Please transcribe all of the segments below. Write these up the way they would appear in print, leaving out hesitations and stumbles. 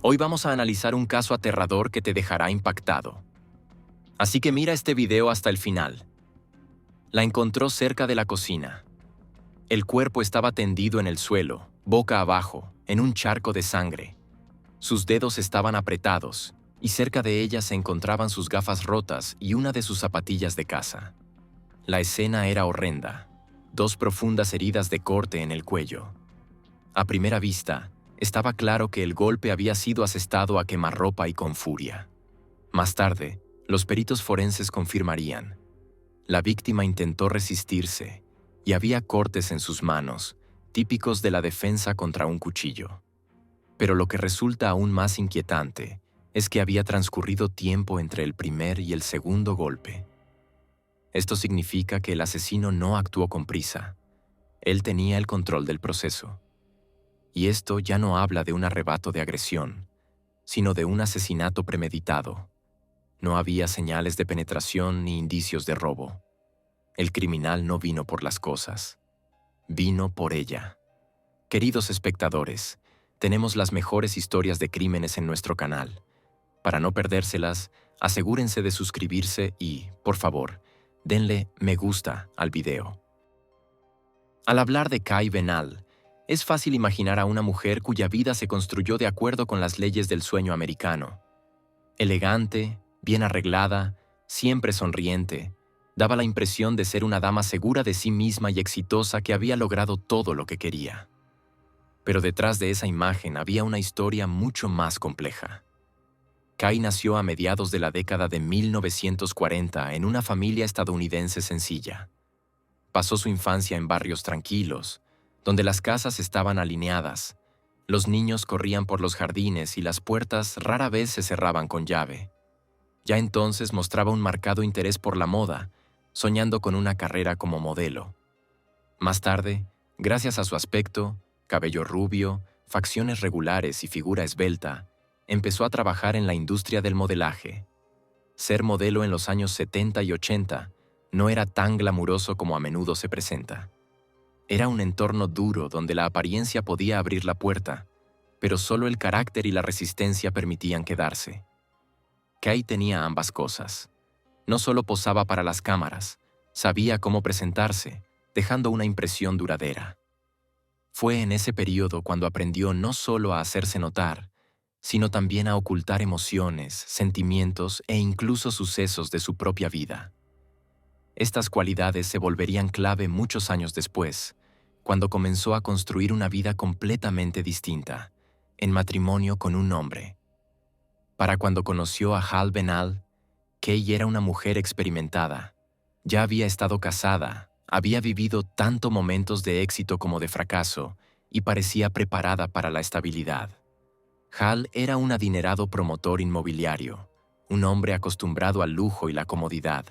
Hoy vamos a analizar un caso aterrador que te dejará impactado. Así que mira este video hasta el final. La encontró cerca de la cocina. El cuerpo estaba tendido en el suelo, boca abajo, en un charco de sangre. Sus dedos estaban apretados, y cerca de ella se encontraban sus gafas rotas y una de sus zapatillas de caza. La escena era horrenda. 2 profundas heridas de corte en el cuello. A primera vista, estaba claro que el golpe había sido asestado a quemarropa y con furia. Más tarde, los peritos forenses confirmarían. La víctima intentó resistirse, y había cortes en sus manos, típicos de la defensa contra un cuchillo. Pero lo que resulta aún más inquietante es que había transcurrido tiempo entre el primer y el segundo golpe. Esto significa que el asesino no actuó con prisa. Él tenía el control del proceso. Y esto ya no habla de un arrebato de agresión, sino de un asesinato premeditado. No había señales de penetración ni indicios de robo. El criminal no vino por las cosas, vino por ella. Queridos espectadores, tenemos las mejores historias de crímenes en nuestro canal. Para no perdérselas, asegúrense de suscribirse y, por favor, denle me gusta al video. Al hablar de Kay Benal, es fácil imaginar a una mujer cuya vida se construyó de acuerdo con las leyes del sueño americano. Elegante, bien arreglada, siempre sonriente, daba la impresión de ser una dama segura de sí misma y exitosa que había logrado todo lo que quería. Pero detrás de esa imagen había una historia mucho más compleja. Kay nació a mediados de la década de 1940 en una familia estadounidense sencilla. Pasó su infancia en barrios tranquilos, donde las casas estaban alineadas, los niños corrían por los jardines y las puertas rara vez se cerraban con llave. Ya entonces mostraba un marcado interés por la moda, soñando con una carrera como modelo. Más tarde, gracias a su aspecto, cabello rubio, facciones regulares y figura esbelta, empezó a trabajar en la industria del modelaje. Ser modelo en los años 70 y 80 no era tan glamuroso como a menudo se presenta. Era un entorno duro donde la apariencia podía abrir la puerta, pero solo el carácter y la resistencia permitían quedarse. Kay tenía ambas cosas. No solo posaba para las cámaras, sabía cómo presentarse, dejando una impresión duradera. Fue en ese periodo cuando aprendió no solo a hacerse notar, sino también a ocultar emociones, sentimientos e incluso sucesos de su propia vida. Estas cualidades se volverían clave muchos años después, cuando comenzó a construir una vida completamente distinta, en matrimonio con un hombre. Para cuando conoció a Hal Benal, Kay era una mujer experimentada. Ya había estado casada, había vivido tanto momentos de éxito como de fracaso y parecía preparada para la estabilidad. Hal era un adinerado promotor inmobiliario, un hombre acostumbrado al lujo y la comodidad.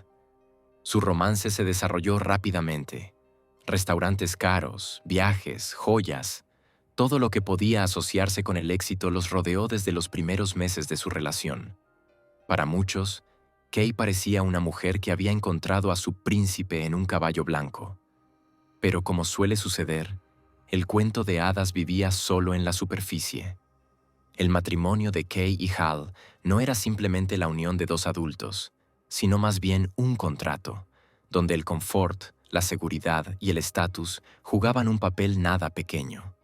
Su romance se desarrolló rápidamente. Restaurantes caros, viajes, joyas, todo lo que podía asociarse con el éxito los rodeó desde los primeros meses de su relación. Para muchos, Kay parecía una mujer que había encontrado a su príncipe en un caballo blanco. Pero como suele suceder, el cuento de hadas vivía solo en la superficie. El matrimonio de Kay y Hal no era simplemente la unión de 2 adultos, sino más bien un contrato, donde el confort, la seguridad y el estatus jugaban un papel nada pequeño.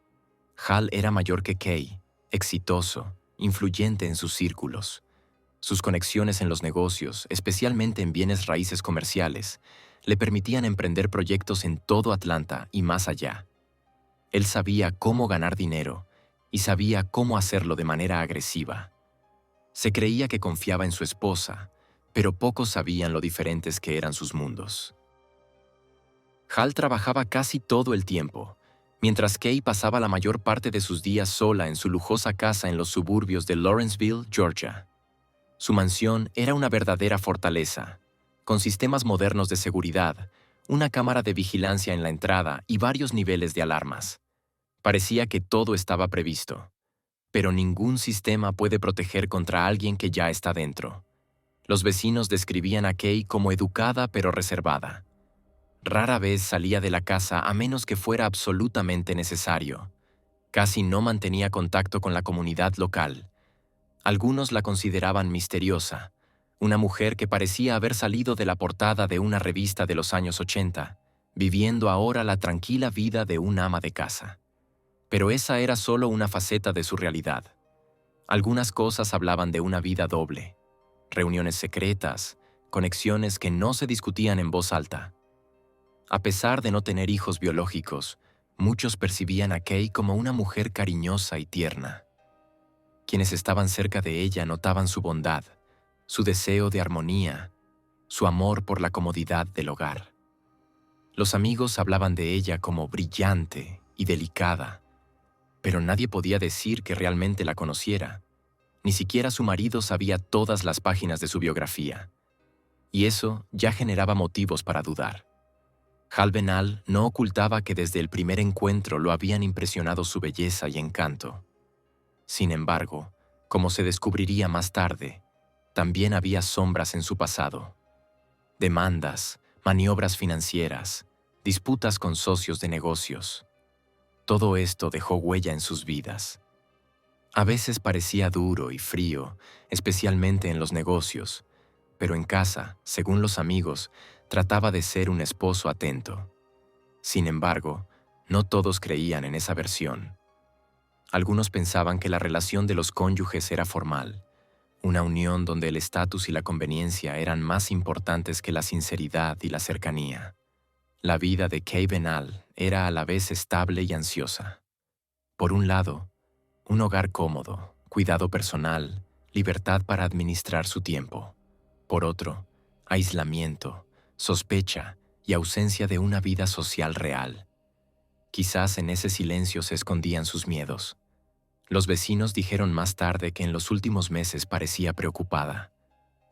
Hal era mayor que Kay, exitoso, influyente en sus círculos. Sus conexiones en los negocios, especialmente en bienes raíces comerciales, le permitían emprender proyectos en todo Atlanta y más allá. Él sabía cómo ganar dinero y sabía cómo hacerlo de manera agresiva. Se creía que confiaba en su esposa, pero pocos sabían lo diferentes que eran sus mundos. Hal trabajaba casi todo el tiempo, mientras Kay pasaba la mayor parte de sus días sola en su lujosa casa en los suburbios de Lawrenceville, Georgia. Su mansión era una verdadera fortaleza, con sistemas modernos de seguridad, una cámara de vigilancia en la entrada y varios niveles de alarmas. Parecía que todo estaba previsto, pero ningún sistema puede proteger contra alguien que ya está dentro. Los vecinos describían a Kay como educada pero reservada. Rara vez salía de la casa a menos que fuera absolutamente necesario. Casi no mantenía contacto con la comunidad local, Algunos la consideraban misteriosa, una mujer que parecía haber salido de la portada de una revista de los años 80, viviendo ahora la tranquila vida de un ama de casa. Pero esa era solo una faceta de su realidad. Algunas cosas hablaban de una vida doble, reuniones secretas, conexiones que no se discutían en voz alta. A pesar de no tener hijos biológicos, muchos percibían a Kay como una mujer cariñosa y tierna. Quienes estaban cerca de ella notaban su bondad, su deseo de armonía, su amor por la comodidad del hogar. Los amigos hablaban de ella como brillante y delicada, pero nadie podía decir que realmente la conociera. Ni siquiera su marido sabía todas las páginas de su biografía. Y eso ya generaba motivos para dudar. Hal Benall no ocultaba que desde el primer encuentro lo habían impresionado su belleza y encanto. Sin embargo, como se descubriría más tarde, también había sombras en su pasado. Demandas, maniobras financieras, disputas con socios de negocios. Todo esto dejó huella en sus vidas. A veces parecía duro y frío, especialmente en los negocios, pero en casa, según los amigos, trataba de ser un esposo atento. Sin embargo, no todos creían en esa versión. Algunos pensaban que la relación de los cónyuges era formal, una unión donde el estatus y la conveniencia eran más importantes que la sinceridad y la cercanía. La vida de Kay Benall era a la vez estable y ansiosa. Por un lado, un hogar cómodo, cuidado personal, libertad para administrar su tiempo. Por otro, aislamiento, sospecha y ausencia de una vida social real. Quizás en ese silencio se escondían sus miedos. Los vecinos dijeron más tarde que en los últimos meses parecía preocupada.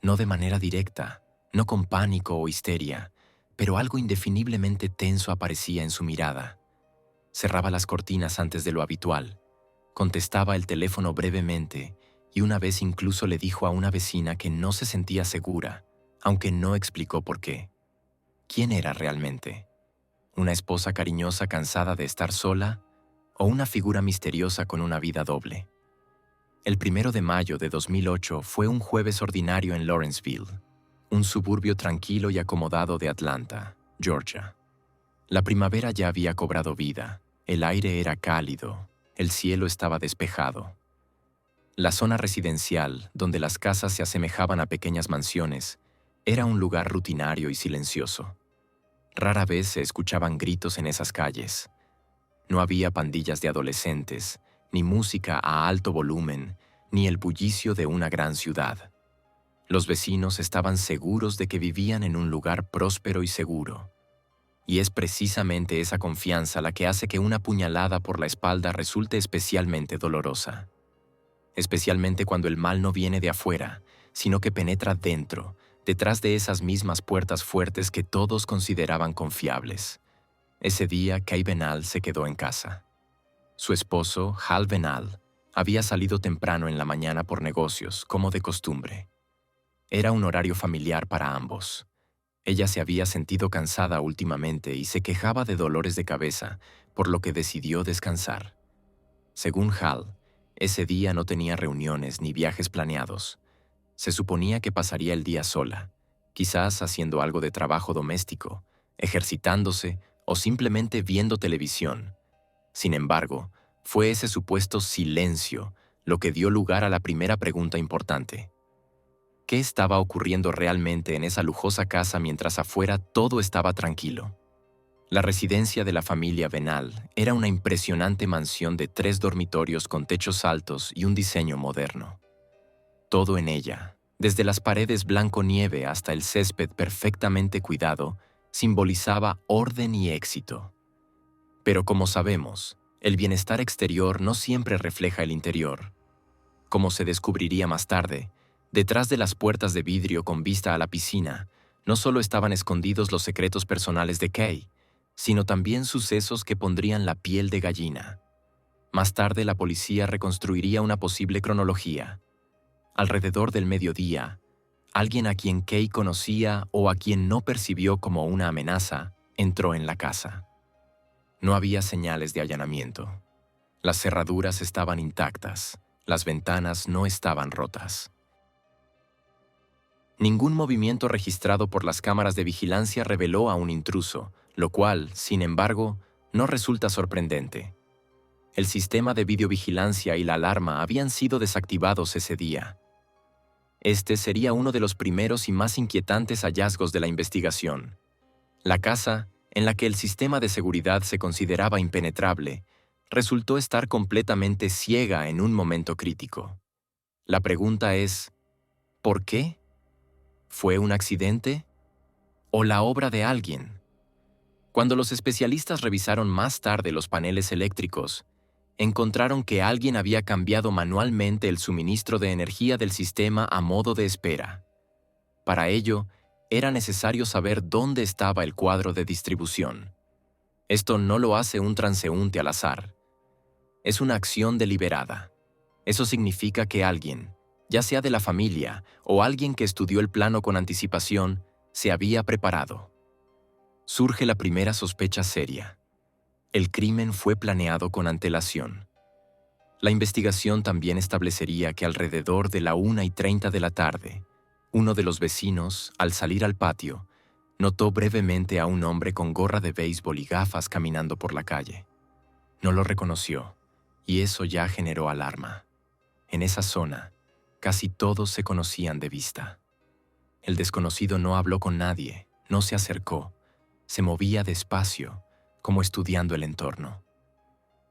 No de manera directa, no con pánico o histeria, pero algo indefiniblemente tenso aparecía en su mirada. Cerraba las cortinas antes de lo habitual, contestaba el teléfono brevemente y una vez incluso le dijo a una vecina que no se sentía segura, aunque no explicó por qué. ¿Quién era realmente? ¿Una esposa cariñosa cansada de estar sola o una figura misteriosa con una vida doble? El 1 de mayo de 2008 fue un jueves ordinario en Lawrenceville, un suburbio tranquilo y acomodado de Atlanta, Georgia. La primavera ya había cobrado vida, el aire era cálido, el cielo estaba despejado. La zona residencial, donde las casas se asemejaban a pequeñas mansiones, era un lugar rutinario y silencioso. Rara vez se escuchaban gritos en esas calles. No había pandillas de adolescentes, ni música a alto volumen, ni el bullicio de una gran ciudad. Los vecinos estaban seguros de que vivían en un lugar próspero y seguro. Y es precisamente esa confianza la que hace que una puñalada por la espalda resulte especialmente dolorosa. Especialmente cuando el mal no viene de afuera, sino que penetra dentro, detrás de esas mismas puertas fuertes que todos consideraban confiables. Ese día, Kay Benall se quedó en casa. Su esposo, Hal Benall, había salido temprano en la mañana por negocios, como de costumbre. Era un horario familiar para ambos. Ella se había sentido cansada últimamente y se quejaba de dolores de cabeza, por lo que decidió descansar. Según Hal, ese día no tenía reuniones ni viajes planeados. Se suponía que pasaría el día sola, quizás haciendo algo de trabajo doméstico, ejercitándose o simplemente viendo televisión. Sin embargo, fue ese supuesto silencio lo que dio lugar a la primera pregunta importante. ¿Qué estaba ocurriendo realmente en esa lujosa casa mientras afuera todo estaba tranquilo? La residencia de la familia Benall era una impresionante mansión de 3 dormitorios con techos altos y un diseño moderno. Todo en ella, desde las paredes blanco nieve hasta el césped perfectamente cuidado, simbolizaba orden y éxito. Pero como sabemos, el bienestar exterior no siempre refleja el interior. Como se descubriría más tarde, detrás de las puertas de vidrio con vista a la piscina, no solo estaban escondidos los secretos personales de Kay, sino también sucesos que pondrían la piel de gallina. Más tarde la policía reconstruiría una posible cronología. Alrededor del mediodía, alguien a quien Kay conocía o a quien no percibió como una amenaza, entró en la casa. No había señales de allanamiento. Las cerraduras estaban intactas, Las ventanas no estaban rotas. Ningún movimiento registrado por las cámaras de vigilancia reveló a un intruso, lo cual, sin embargo, no resulta sorprendente. El sistema de videovigilancia y la alarma habían sido desactivados ese día. Este sería uno de los primeros y más inquietantes hallazgos de la investigación. La casa, en la que el sistema de seguridad se consideraba impenetrable, resultó estar completamente ciega en un momento crítico. La pregunta es, ¿por qué? ¿Fue un accidente? ¿O la obra de alguien? Cuando los especialistas revisaron más tarde los paneles eléctricos, encontraron que alguien había cambiado manualmente el suministro de energía del sistema a modo de espera. Para ello, era necesario saber dónde estaba el cuadro de distribución. Esto no lo hace un transeúnte al azar. Es una acción deliberada. Eso significa que alguien, ya sea de la familia o alguien que estudió el plano con anticipación, se había preparado. Surge la primera sospecha seria. El crimen fue planeado con antelación. La investigación también establecería que alrededor de la 1:30 de la tarde, uno de los vecinos, al salir al patio, notó brevemente a un hombre con gorra de béisbol y gafas caminando por la calle. No lo reconoció, y eso ya generó alarma. En esa zona, casi todos se conocían de vista. El desconocido no habló con nadie, no se acercó, se movía despacio, como estudiando el entorno.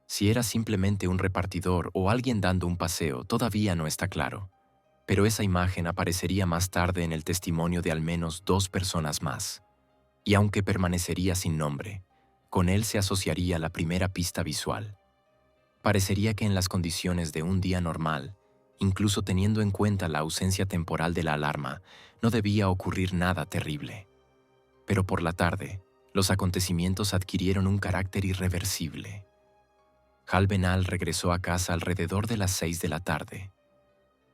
Si era simplemente un repartidor o alguien dando un paseo, todavía no está claro, pero esa imagen aparecería más tarde en el testimonio de al menos 2 personas más. Y aunque permanecería sin nombre, con él se asociaría la primera pista visual. Parecería que en las condiciones de un día normal, incluso teniendo en cuenta la ausencia temporal de la alarma, no debía ocurrir nada terrible. Pero por la tarde, los acontecimientos adquirieron un carácter irreversible. Hal Benal regresó a casa alrededor de las 6 de la tarde.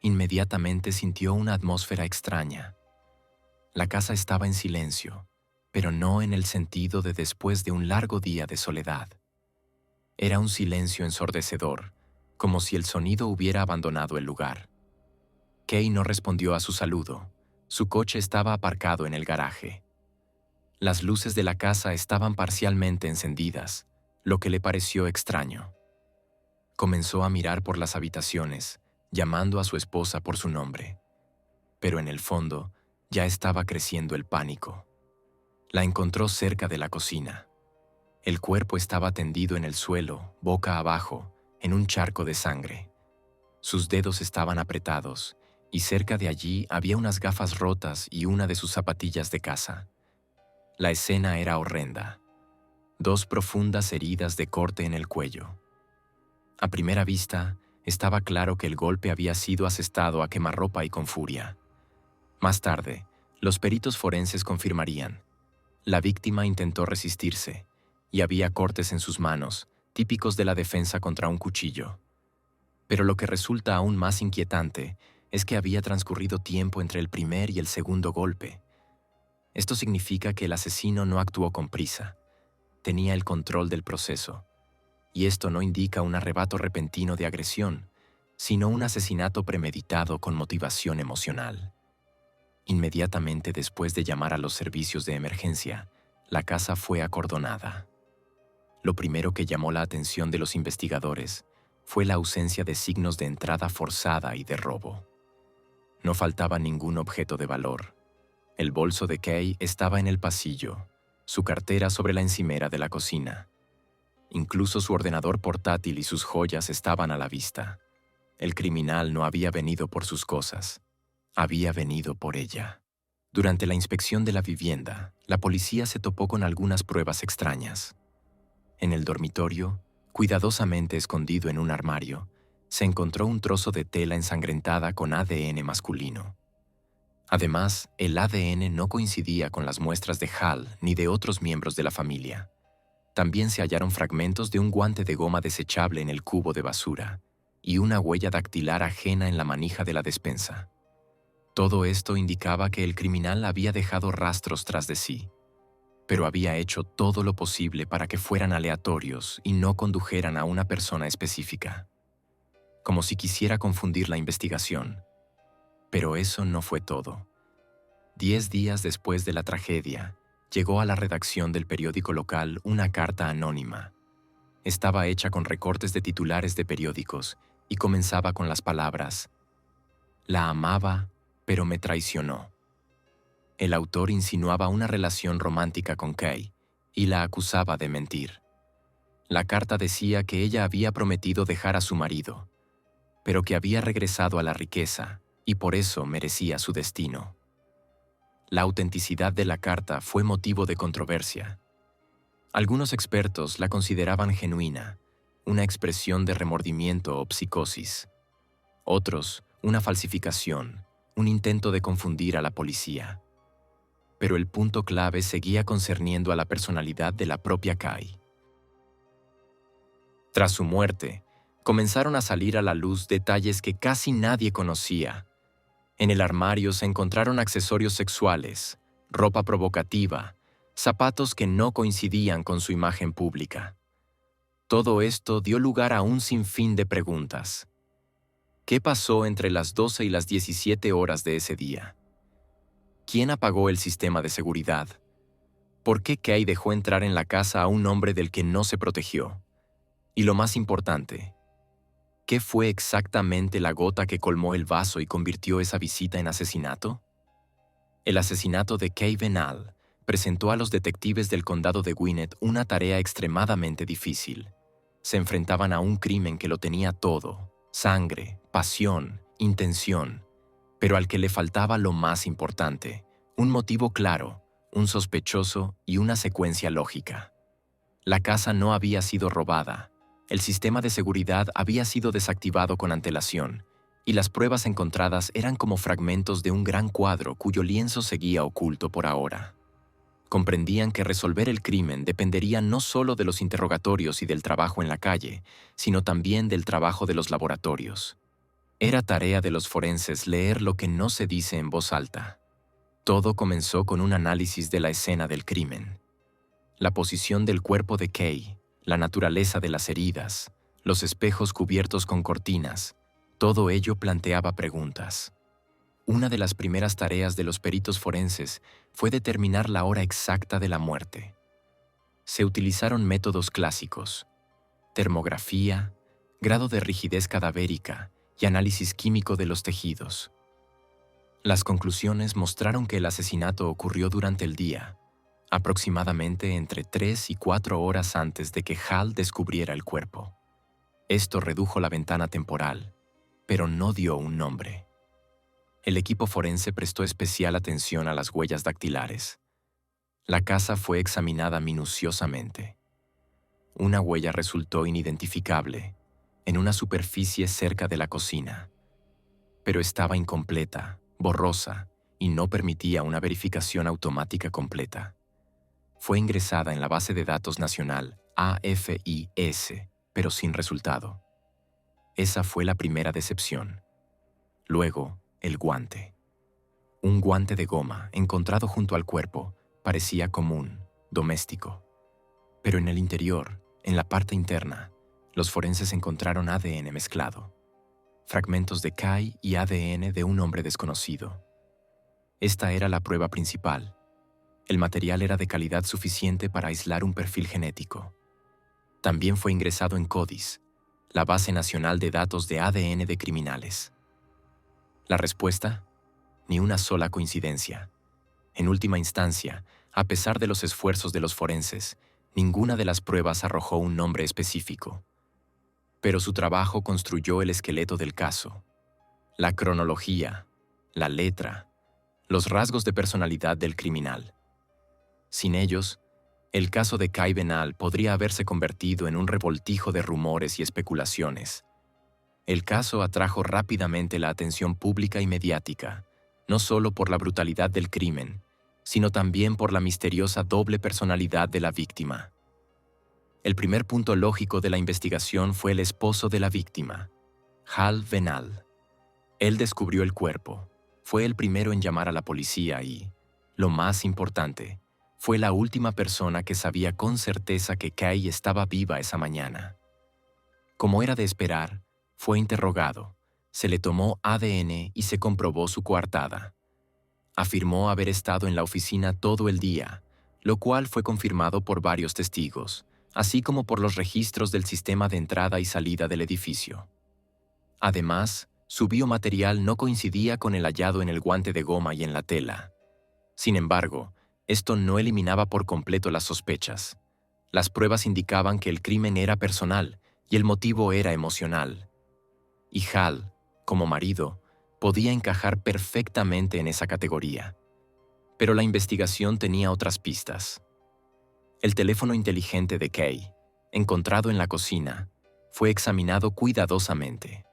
Inmediatamente sintió una atmósfera extraña. La casa estaba en silencio, pero no en el sentido de después de un largo día de soledad. Era un silencio ensordecedor, como si el sonido hubiera abandonado el lugar. Kay no respondió a su saludo. Su coche estaba aparcado en el garaje. Las luces de la casa estaban parcialmente encendidas, lo que le pareció extraño. Comenzó a mirar por las habitaciones, llamando a su esposa por su nombre. Pero en el fondo, ya estaba creciendo el pánico. La encontró cerca de la cocina. El cuerpo estaba tendido en el suelo, boca abajo, en un charco de sangre. Sus dedos estaban apretados, y cerca de allí había unas gafas rotas y una de sus zapatillas de caza. La escena era horrenda. 2 profundas heridas de corte en el cuello. A primera vista, estaba claro que el golpe había sido asestado a quemarropa y con furia. Más tarde, los peritos forenses confirmarían. La víctima intentó resistirse, y había cortes en sus manos, típicos de la defensa contra un cuchillo. Pero lo que resulta aún más inquietante es que había transcurrido tiempo entre el primer y el segundo golpe. Esto significa que el asesino no actuó con prisa. Tenía el control del proceso. Y esto no indica un arrebato repentino de agresión, sino un asesinato premeditado con motivación emocional. Inmediatamente después de llamar a los servicios de emergencia, la casa fue acordonada. Lo primero que llamó la atención de los investigadores fue la ausencia de signos de entrada forzada y de robo. No faltaba ningún objeto de valor. El bolso de Kay estaba en el pasillo, su cartera sobre la encimera de la cocina. Incluso su ordenador portátil y sus joyas estaban a la vista. El criminal no había venido por sus cosas, había venido por ella. Durante la inspección de la vivienda, la policía se topó con algunas pruebas extrañas. En el dormitorio, cuidadosamente escondido en un armario, se encontró un trozo de tela ensangrentada con ADN masculino. Además, el ADN no coincidía con las muestras de Hal ni de otros miembros de la familia. También se hallaron fragmentos de un guante de goma desechable en el cubo de basura y una huella dactilar ajena en la manija de la despensa. Todo esto indicaba que el criminal había dejado rastros tras de sí, pero había hecho todo lo posible para que fueran aleatorios y no condujeran a una persona específica. como si quisiera confundir la investigación. Pero eso no fue todo. 10 días después de la tragedia, llegó a la redacción del periódico local una carta anónima. Estaba hecha con recortes de titulares de periódicos y comenzaba con las palabras: «La amaba, pero me traicionó». El autor insinuaba una relación romántica con Kay y la acusaba de mentir. La carta decía que ella había prometido dejar a su marido, pero que había regresado a la riqueza y por eso merecía su destino. La autenticidad de la carta fue motivo de controversia. Algunos expertos la consideraban genuina, una expresión de remordimiento o psicosis. Otros, una falsificación, un intento de confundir a la policía. Pero el punto clave seguía concerniendo a la personalidad de la propia Kay. Tras su muerte, comenzaron a salir a la luz detalles que casi nadie conocía. En el armario se encontraron accesorios sexuales, ropa provocativa, zapatos que no coincidían con su imagen pública. Todo esto dio lugar a un sinfín de preguntas. ¿Qué pasó entre las 12 y las 17 horas de ese día? ¿Quién apagó el sistema de seguridad? ¿Por qué Kay dejó entrar en la casa a un hombre del que no se protegió? Y lo más importante, ¿qué fue exactamente la gota que colmó el vaso y convirtió esa visita en asesinato? El asesinato de Kay Venal presentó a los detectives del condado de Gwinnett una tarea extremadamente difícil. Se enfrentaban a un crimen que lo tenía todo: sangre, pasión, intención, pero al que le faltaba lo más importante: un motivo claro, un sospechoso y una secuencia lógica. La casa no había sido robada. El sistema de seguridad había sido desactivado con antelación, y las pruebas encontradas eran como fragmentos de un gran cuadro cuyo lienzo seguía oculto por ahora. Comprendían que resolver el crimen dependería no solo de los interrogatorios y del trabajo en la calle, sino también del trabajo de los laboratorios. Era tarea de los forenses leer lo que no se dice en voz alta. Todo comenzó con un análisis de la escena del crimen. La posición del cuerpo de Kay, la naturaleza de las heridas, los espejos cubiertos con cortinas, todo ello planteaba preguntas. Una de las primeras tareas de los peritos forenses fue determinar la hora exacta de la muerte. Se utilizaron métodos clásicos: termografía, grado de rigidez cadavérica y análisis químico de los tejidos. Las conclusiones mostraron que el asesinato ocurrió durante el día, aproximadamente entre 3 y 4 horas antes de que Hal descubriera el cuerpo. Esto redujo la ventana temporal, pero no dio un nombre. El equipo forense prestó especial atención a las huellas dactilares. La casa fue examinada minuciosamente. Una huella resultó inidentificable en una superficie cerca de la cocina, pero estaba incompleta, borrosa y no permitía una verificación automática completa. Fue ingresada en la base de datos nacional AFIS, pero sin resultado. Esa fue la primera decepción. Luego, el guante. Un guante de goma encontrado junto al cuerpo parecía común, doméstico. Pero en el interior, en la parte interna, los forenses encontraron ADN mezclado. Fragmentos de Kay y ADN de un hombre desconocido. Esta era la prueba principal. El material era de calidad suficiente para aislar un perfil genético. También fue ingresado en CODIS, la base nacional de datos de ADN de criminales. La respuesta: ni una sola coincidencia. En última instancia, a pesar de los esfuerzos de los forenses, ninguna de las pruebas arrojó un nombre específico. Pero su trabajo construyó el esqueleto del caso. La cronología, la letra, los rasgos de personalidad del criminal. Sin ellos, el caso de Kay Venal podría haberse convertido en un revoltijo de rumores y especulaciones. El caso atrajo rápidamente la atención pública y mediática, no solo por la brutalidad del crimen, sino también por la misteriosa doble personalidad de la víctima. El primer punto lógico de la investigación fue el esposo de la víctima, Hal Venal. Él descubrió el cuerpo, fue el primero en llamar a la policía y, lo más importante, fue la última persona que sabía con certeza que Kay estaba viva esa mañana. Como era de esperar, Fue interrogado, se le tomó ADN y se comprobó su coartada. Afirmó haber estado en la oficina todo el día, lo cual fue confirmado por varios testigos, así como por los registros del sistema de entrada y salida del edificio. Además, su biomaterial no coincidía con el hallado en el guante de goma y en la tela. Sin embargo, esto no eliminaba por completo las sospechas. Las pruebas indicaban que el crimen era personal y el motivo era emocional. Y Hal, como marido, podía encajar perfectamente en esa categoría. Pero la investigación tenía otras pistas. El teléfono inteligente de Kay, encontrado en la cocina, fue examinado cuidadosamente.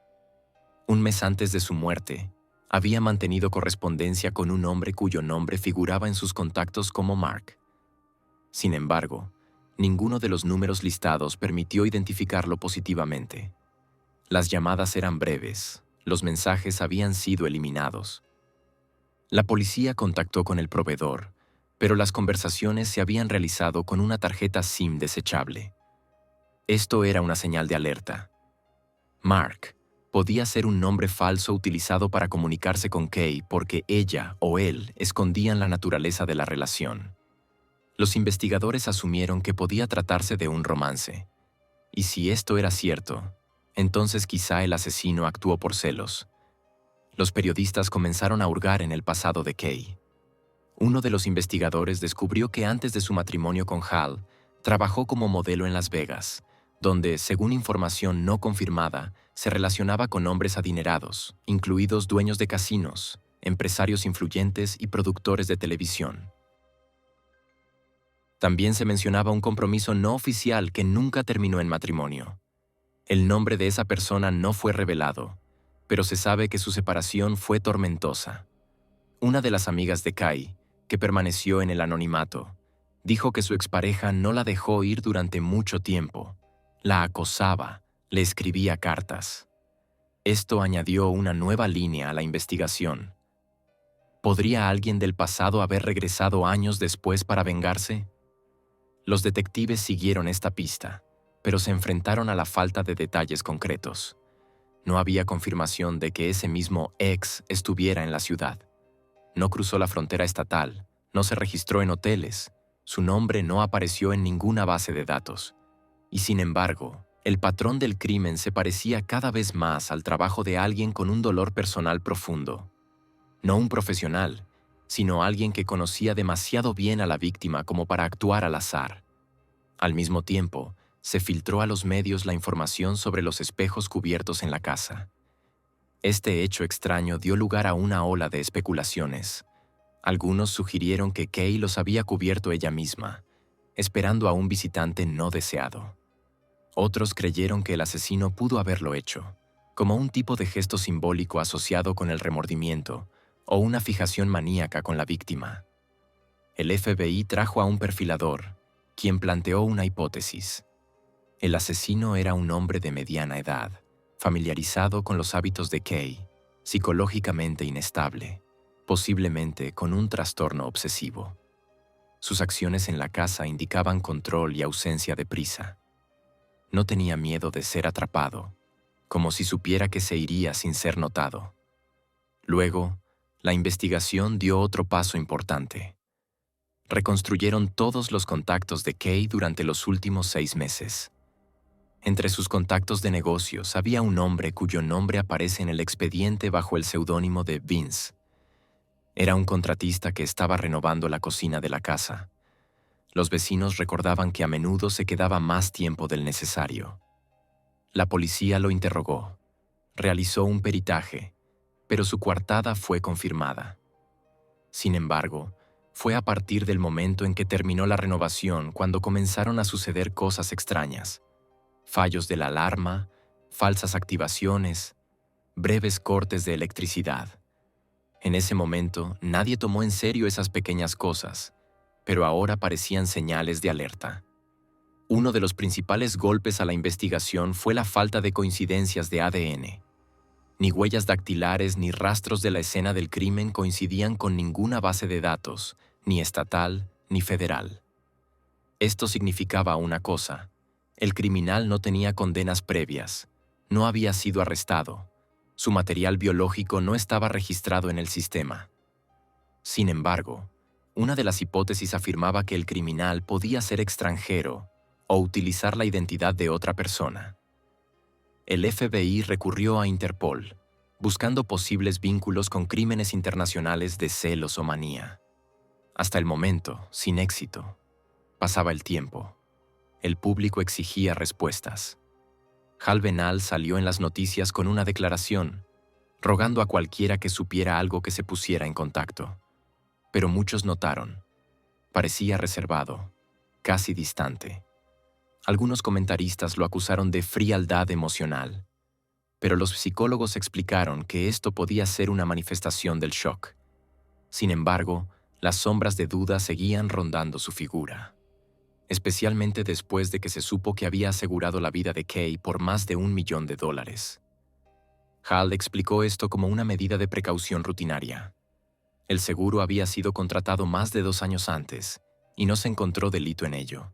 Un mes antes de su muerte, había mantenido correspondencia con un hombre cuyo nombre figuraba en sus contactos como Mark. Sin embargo, ninguno de los números listados permitió identificarlo positivamente. Las llamadas eran breves, los mensajes habían sido eliminados. La policía contactó con el proveedor, pero las conversaciones se habían realizado con una tarjeta SIM desechable. Esto era una señal de alerta. Mark podía ser un nombre falso utilizado para comunicarse con Kay porque ella o él escondían la naturaleza de la relación. Los investigadores asumieron que podía tratarse de un romance. Y si esto era cierto, entonces quizá el asesino actuó por celos. Los periodistas comenzaron a hurgar en el pasado de Kay. Uno de los investigadores descubrió que antes de su matrimonio con Hal, trabajó como modelo en Las Vegas, donde, según información no confirmada, se relacionaba con hombres adinerados, incluidos dueños de casinos, empresarios influyentes y productores de televisión. También se mencionaba un compromiso no oficial que nunca terminó en matrimonio. El nombre de esa persona no fue revelado, pero se sabe que su separación fue tormentosa. Una de las amigas de Kay, que permaneció en el anonimato, dijo que su expareja no la dejó ir durante mucho tiempo. La acosaba, le escribía cartas. Esto añadió una nueva línea a la investigación. ¿Podría alguien del pasado haber regresado años después para vengarse? Los detectives siguieron esta pista, pero se enfrentaron a la falta de detalles concretos. No había confirmación de que ese mismo ex estuviera en la ciudad. No cruzó la frontera estatal, no se registró en hoteles, su nombre no apareció en ninguna base de datos. Y sin embargo, el patrón del crimen se parecía cada vez más al trabajo de alguien con un dolor personal profundo. No un profesional, sino alguien que conocía demasiado bien a la víctima como para actuar al azar. Al mismo tiempo, se filtró a los medios la información sobre los espejos cubiertos en la casa. Este hecho extraño dio lugar a una ola de especulaciones. Algunos sugirieron que Kay los había cubierto ella misma, esperando a un visitante no deseado. Otros creyeron que el asesino pudo haberlo hecho, como un tipo de gesto simbólico asociado con el remordimiento o una fijación maníaca con la víctima. El FBI trajo a un perfilador, quien planteó una hipótesis. El asesino era un hombre de mediana edad, familiarizado con los hábitos de Kay, psicológicamente inestable, posiblemente con un trastorno obsesivo. Sus acciones en la casa indicaban control y ausencia de prisa. No tenía miedo de ser atrapado, como si supiera que se iría sin ser notado. Luego, la investigación dio otro paso importante. Reconstruyeron todos los contactos de Kay durante los últimos 6 meses. Entre sus contactos de negocios había un hombre cuyo nombre aparece en el expediente bajo el seudónimo de Vince. Era un contratista que estaba renovando la cocina de la casa. Los vecinos recordaban que a menudo se quedaba más tiempo del necesario. La policía lo interrogó. Realizó un peritaje, pero su coartada fue confirmada. Sin embargo, fue a partir del momento en que terminó la renovación cuando comenzaron a suceder cosas extrañas. Fallos de la alarma, falsas activaciones, breves cortes de electricidad. En ese momento, nadie tomó en serio esas pequeñas cosas, pero ahora parecían señales de alerta. Uno de los principales golpes a la investigación fue la falta de coincidencias de ADN. Ni huellas dactilares ni rastros de la escena del crimen coincidían con ninguna base de datos, ni estatal ni federal. Esto significaba una cosa: el criminal no tenía condenas previas, no había sido arrestado. Su material biológico no estaba registrado en el sistema. Sin embargo, una de las hipótesis afirmaba que el criminal podía ser extranjero o utilizar la identidad de otra persona. El FBI recurrió a Interpol, buscando posibles vínculos con crímenes internacionales de celos o manía. Hasta el momento, sin éxito. Pasaba el tiempo. El público exigía respuestas. Hal Venal salió en las noticias con una declaración, rogando a cualquiera que supiera algo que se pusiera en contacto. Pero muchos notaron. Parecía reservado, casi distante. Algunos comentaristas lo acusaron de frialdad emocional, pero los psicólogos explicaron que esto podía ser una manifestación del shock. Sin embargo, las sombras de duda seguían rondando su figura, especialmente después de que se supo que había asegurado la vida de Kay por más de $1 millón. Hal explicó esto como una medida de precaución rutinaria. El seguro había sido contratado más de 2 años antes y no se encontró delito en ello.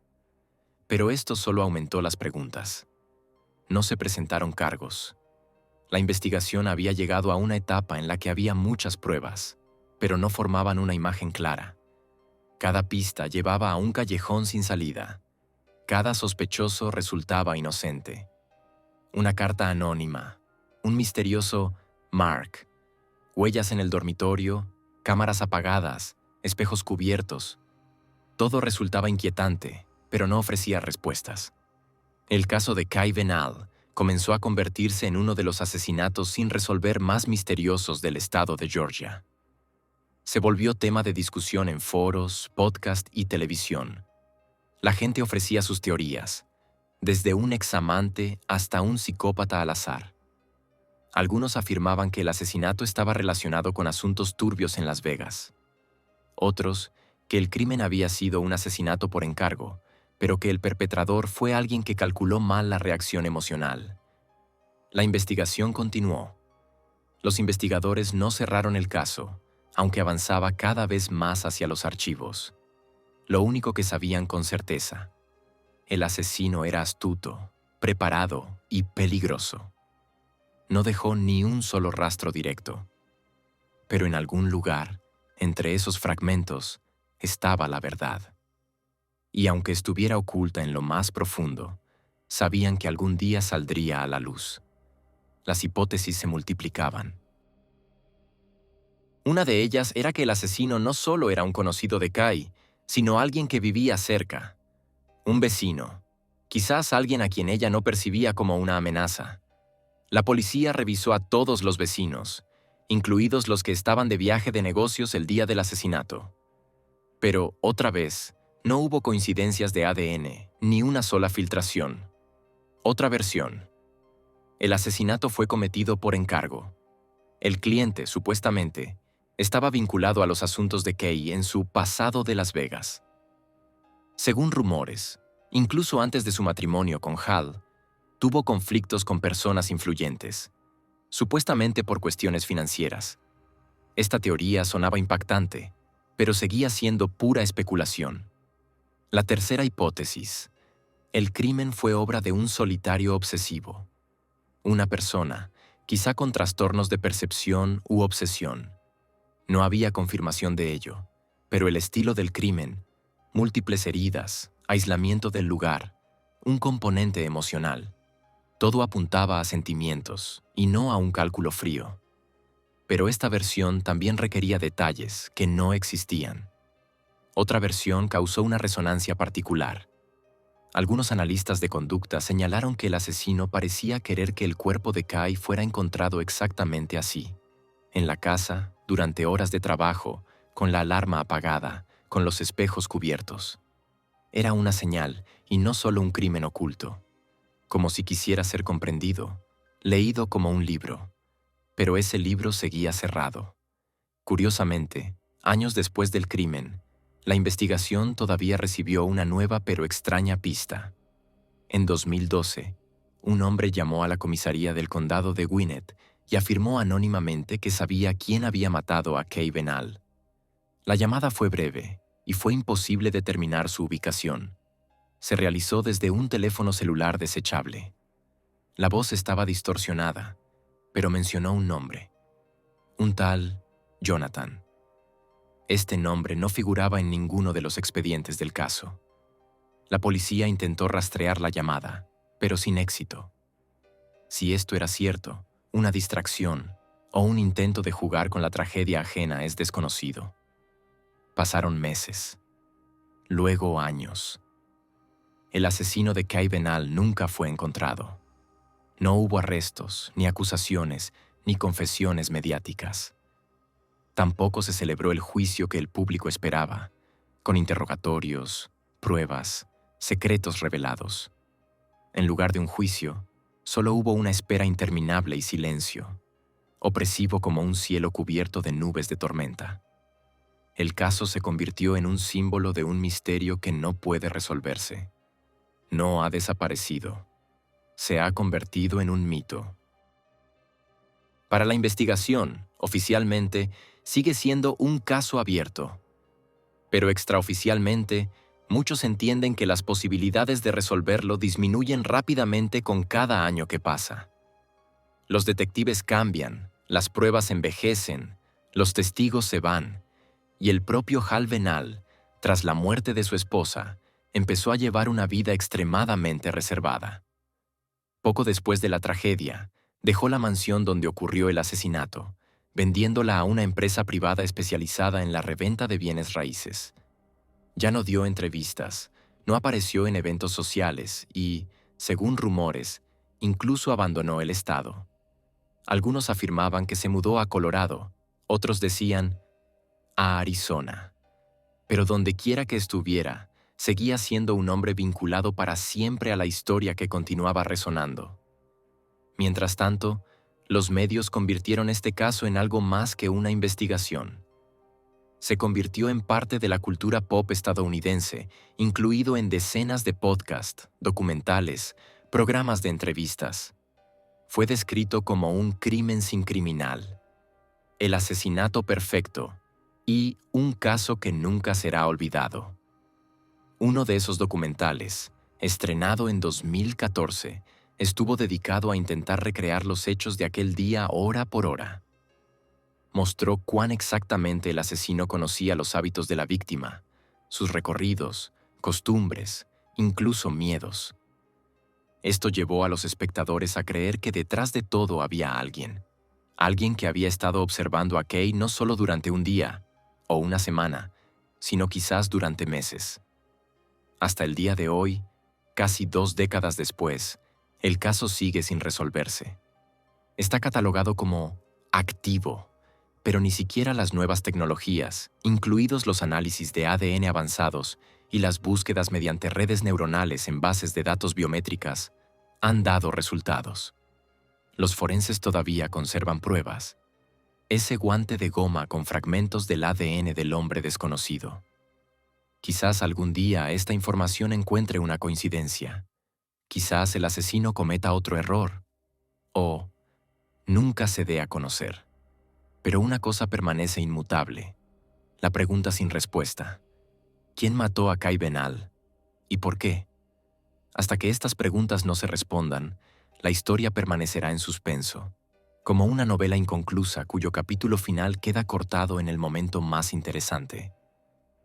Pero esto solo aumentó las preguntas. No se presentaron cargos. La investigación había llegado a una etapa en la que había muchas pruebas, pero no formaban una imagen clara. Cada pista llevaba a un callejón sin salida. Cada sospechoso resultaba inocente. Una carta anónima, un misterioso Mark, huellas en el dormitorio, cámaras apagadas, espejos cubiertos. Todo resultaba inquietante, pero no ofrecía respuestas. El caso de Kay Venal comenzó a convertirse en uno de los asesinatos sin resolver más misteriosos del estado de Georgia. Se volvió tema de discusión en foros, podcast y televisión. La gente ofrecía sus teorías, desde un examante hasta un psicópata al azar. Algunos afirmaban que el asesinato estaba relacionado con asuntos turbios en Las Vegas. Otros, que el crimen había sido un asesinato por encargo, pero que el perpetrador fue alguien que calculó mal la reacción emocional. La investigación continuó. Los investigadores no cerraron el caso, aunque avanzaba cada vez más hacia los archivos. Lo único que sabían con certeza: el asesino era astuto, preparado y peligroso. No dejó ni un solo rastro directo. Pero en algún lugar, entre esos fragmentos, estaba la verdad. Y aunque estuviera oculta en lo más profundo, sabían que algún día saldría a la luz. Las hipótesis se multiplicaban. Una de ellas era que el asesino no solo era un conocido de Kay, sino alguien que vivía cerca. Un vecino, quizás alguien a quien ella no percibía como una amenaza. La policía revisó a todos los vecinos, incluidos los que estaban de viaje de negocios el día del asesinato. Pero, otra vez, no hubo coincidencias de ADN, ni una sola filtración. Otra versión. El asesinato fue cometido por encargo. El cliente, supuestamente, estaba vinculado a los asuntos de Kay en su pasado de Las Vegas. Según rumores, incluso antes de su matrimonio con Hal, tuvo conflictos con personas influyentes, supuestamente por cuestiones financieras. Esta teoría sonaba impactante, pero seguía siendo pura especulación. La tercera hipótesis: el crimen fue obra de un solitario obsesivo. Una persona, quizá con trastornos de percepción u obsesión. No había confirmación de ello, pero el estilo del crimen, múltiples heridas, aislamiento del lugar, un componente emocional, todo apuntaba a sentimientos y no a un cálculo frío. Pero esta versión también requería detalles que no existían. Otra versión causó una resonancia particular. Algunos analistas de conducta señalaron que el asesino parecía querer que el cuerpo de Kay fuera encontrado exactamente así, en la casa, durante horas de trabajo, con la alarma apagada, con los espejos cubiertos. Era una señal y no solo un crimen oculto, como si quisiera ser comprendido, leído como un libro. Pero ese libro seguía cerrado. Curiosamente, años después del crimen, la investigación todavía recibió una nueva pero extraña pista. En 2012, un hombre llamó a la comisaría del condado de Gwinnett y afirmó anónimamente que sabía quién había matado a Kay Venal. La llamada fue breve y fue imposible determinar su ubicación. Se realizó desde un teléfono celular desechable. La voz estaba distorsionada, pero mencionó un nombre, un tal Jonathan. Este nombre no figuraba en ninguno de los expedientes del caso. La policía intentó rastrear la llamada, pero sin éxito. Si esto era cierto, una distracción o un intento de jugar con la tragedia ajena es desconocido. Pasaron meses, luego años. El asesino de Kai Benal nunca fue encontrado. No hubo arrestos, ni acusaciones, ni confesiones mediáticas. Tampoco se celebró el juicio que el público esperaba, con interrogatorios, pruebas, secretos revelados. En lugar de un juicio, solo hubo una espera interminable y silencio, opresivo como un cielo cubierto de nubes de tormenta. El caso se convirtió en un símbolo de un misterio que no puede resolverse. No ha desaparecido. Se ha convertido en un mito. Para la investigación, oficialmente, sigue siendo un caso abierto. Pero extraoficialmente, muchos entienden que las posibilidades de resolverlo disminuyen rápidamente con cada año que pasa. Los detectives cambian, las pruebas envejecen, los testigos se van, y el propio Hal Benal, tras la muerte de su esposa, empezó a llevar una vida extremadamente reservada. Poco después de la tragedia, dejó la mansión donde ocurrió el asesinato, vendiéndola a una empresa privada especializada en la reventa de bienes raíces. Ya no dio entrevistas, no apareció en eventos sociales y, según rumores, incluso abandonó el estado. Algunos afirmaban que se mudó a Colorado, otros decían a Arizona. Pero dondequiera que estuviera, seguía siendo un hombre vinculado para siempre a la historia que continuaba resonando. Mientras tanto, los medios convirtieron este caso en algo más que una investigación. Se convirtió en parte de la cultura pop estadounidense, incluido en decenas de podcasts, documentales, programas de entrevistas. Fue descrito como un crimen sin criminal, el asesinato perfecto y un caso que nunca será olvidado. Uno de esos documentales, estrenado en 2014, estuvo dedicado a intentar recrear los hechos de aquel día hora por hora. Mostró cuán exactamente el asesino conocía los hábitos de la víctima, sus recorridos, costumbres, incluso miedos. Esto llevó a los espectadores a creer que detrás de todo había alguien que había estado observando a Kay no solo durante un día o una semana, sino quizás durante meses. Hasta el día de hoy, casi 2 décadas después, el caso sigue sin resolverse. Está catalogado como activo, pero ni siquiera las nuevas tecnologías, incluidos los análisis de ADN avanzados y las búsquedas mediante redes neuronales en bases de datos biométricas, han dado resultados. Los forenses todavía conservan pruebas. Ese guante de goma con fragmentos del ADN del hombre desconocido. Quizás algún día esta información encuentre una coincidencia. Quizás el asesino cometa otro error. O nunca se dé a conocer. Pero una cosa permanece inmutable. La pregunta sin respuesta. ¿Quién mató a Kai Benal? ¿Y por qué? Hasta que estas preguntas no se respondan, la historia permanecerá en suspenso, como una novela inconclusa cuyo capítulo final queda cortado en el momento más interesante.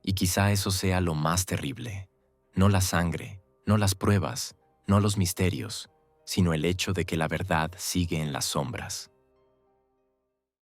Y quizá eso sea lo más terrible. No la sangre, no las pruebas, no los misterios, sino el hecho de que la verdad sigue en las sombras.